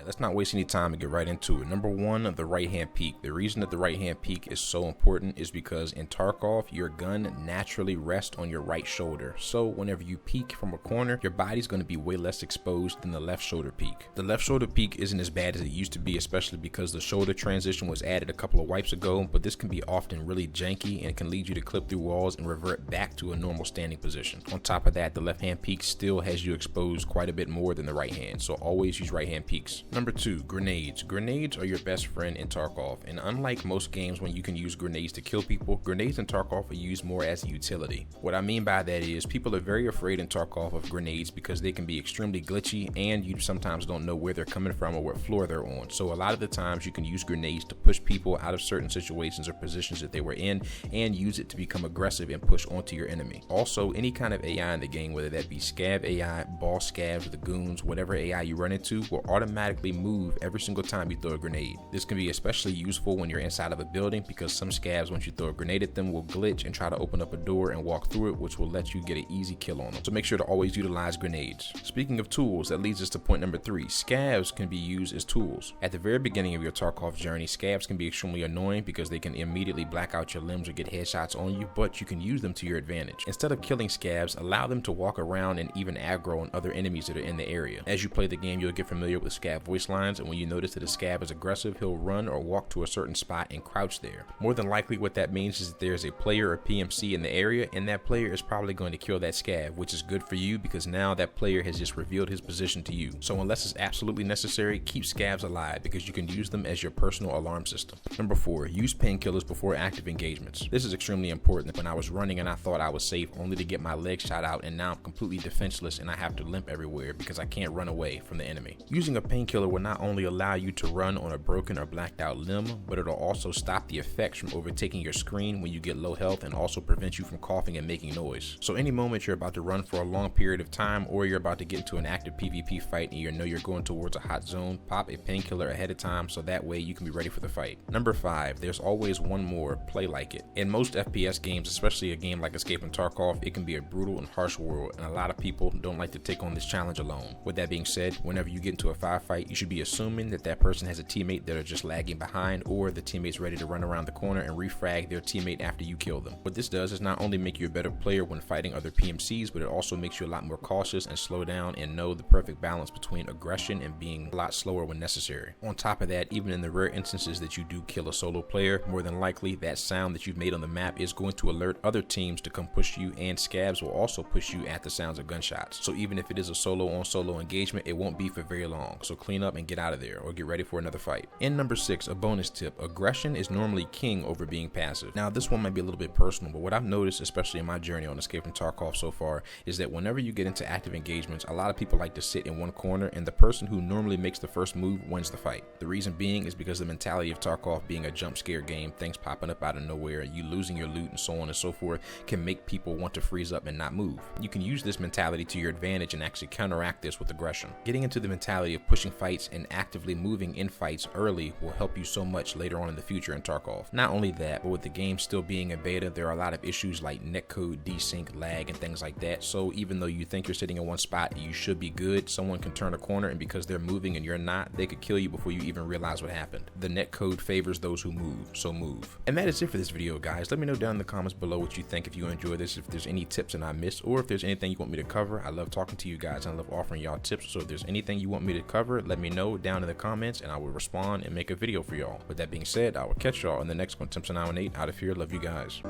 let's not waste any time and get right into it. Number one, the right hand peek. The reason that the right hand peek is so important is because in Tarkov, your gun naturally rests on your right shoulder. So whenever you peek from a corner, your body's going to be way less exposed than the left shoulder peek. The left shoulder peek isn't as bad as it used to be, especially because the shoulder transition was added a couple of wipes ago, but this can be often really janky and can lead you to clip through walls and revert back to a normal standing position. On top of that, the left hand peek still has you exposed quite a bit more than the right hand, so always use right hand peeks. Number two, grenades. Grenades are your best friend in Tarkov, and unlike most games when you can use grenades to kill people, grenades in Tarkov are used more as a utility. What I mean by that is people are very afraid in Tarkov of grenades because they can be extremely glitchy and you sometimes don't know where they're coming from or what floor they're on. So a lot of the times you can use grenades to push people out of certain situations or positions that they were in and use it to become aggressive and push onto your enemy. Also, any kind of AI in the game, whether that be Scav AI, boss Scavs, the goons, whatever AI you run into, will automatically move every single time you throw a grenade. This can be especially useful when you're inside of a building because some Scavs, once you throw a grenade at them, will glitch and try to open up a door and walk through it, which will let you get an easy kill on them. So make sure to always utilize grenades. Speaking of tools, that leads us to point number three. Scavs can be used as tools. At the very beginning of your Tarkov journey, Scavs can be extremely annoying because they can immediately black out your limbs or get headshots on you, but you can use them to your advantage. Instead of killing Scavs, allow them to walk around and even aggro on other enemies that are in the area. As you play the game, you'll get familiar with Scav voice lines, and when you notice that a Scav is aggressive, he'll run or walk to a certain spot and crouch there. More than likely, what that means is that there's a player or PMC in the area, and that player is probably going to kill that Scav, which is good for you because now that player has just revealed his position to you. So unless it's absolutely necessary, keep Scavs alive because you can use them as your personal alarm system. Number four, use painkillers before active engagements. This is extremely important. When I was running and I thought I was safe only to get my leg shot out, and now I'm completely defenseless and I have to limp everywhere because I can't run away from the enemy. Using a painkiller will not only allow you to run on a broken or blacked out limb, but it'll also stop the effects from overtaking your screen when you get low health and also prevent you from coughing and making noise. So any moment you're about to run for a long period of time or you're about to get into an active PvP fight and you know you're going towards a hot zone, pop a painkiller ahead of time so that way you can be ready for the fight. Number five, there's always one more, play like it. In most FPS games, especially a game like Escaping Tarkov, it can be a brutal and harsh world, and a lot of people don't like to take on this challenge alone. With that being said, whenever you get into a firefight, you should be assuming that that person has a teammate that are just lagging behind, or the teammate's ready to run around the corner and refrag their teammate after you kill them. What this does is not only make you a better player when fighting other PMCs, but it also makes you a lot more cautious and slow down and know the perfect balance between aggression and being a lot slower when necessary. On top of that, even in the rare instances that you do kill a solo player, more than likely that sound that you've made on the map is going to alert other teams to come push you, and Scavs will also push you at the sounds of gunshots. So even if it is a solo on solo engagement, it won't be for very long. So clean up and get out of there or get ready for another fight. And number six, a bonus tip. Aggression is normally king over being passive. Now this one might be a little bit personal, but what I've noticed, especially in my journey on Escaping Tarkov so far, is that whenever you get into active engagements, a lot of people like to sit in one corner and the person who normally makes the first move wins the fight. The reason being is because the mentality of Tarkov being a jump scare game, things popping up out of nowhere, you losing your loot and so on and so forth, can make people want to freeze up and not move. You can use this mentality to your advantage and actually counteract this with aggression. Getting into the mentality of pushing fights and actively moving in fights early will help you so much later on in the future in Tarkov. Not only that, but with the game still being a beta, there are a lot of issues like netcode, desync, lag, and things like that. So even though you think you're sitting in one spot and you should be good, someone can turn a corner, and because they're moving and you're not, they could kill you before you even realize what happened. The netcode favors those who move, so move. And that is it for this video, guys. Let me know down in the comments below what you think, if you enjoy this, if there's any tips that I missed, or if there's anything you want me to cover. I love talking to you guys and I love offering y'all tips. So if there's anything you want me to cover, let me know down in the comments and I will respond and make a video for y'all. With that being said, I will catch y'all in the next one. Tips and 8 out of here. Love you guys.